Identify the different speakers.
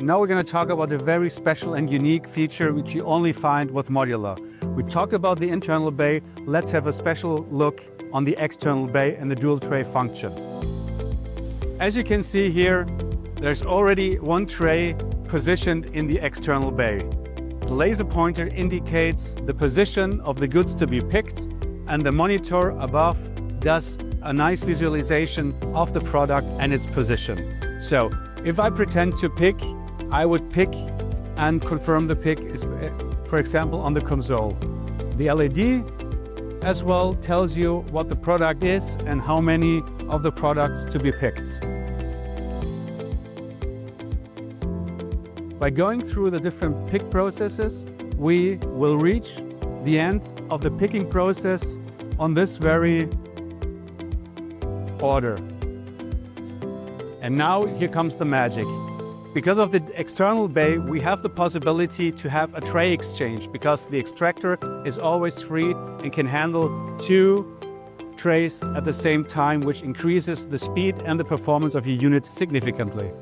Speaker 1: Now we're going to talk about a very special and unique feature which you only find with Modula. We talked about the internal bay. Let's have a special look on the external bay and the dual tray function. As you can see here, there's already one tray positioned in the external bay. The laser pointer indicates the position of the goods to be picked, and the monitor above does a nice visualization of the product and its position. So if I pretend to pick, I would pick and confirm the pick is, for example, on the console. The LED as well tells you what the product is and how many of the products to be picked. By going through the different pick processes, we will reach the end of the picking process on this very order. And now here comes the magic. Because of the external bay, we have the possibility to have a tray exchange because the extractor is always free and can handle 2 trays at the same time, which increases the speed and the performance of your unit significantly.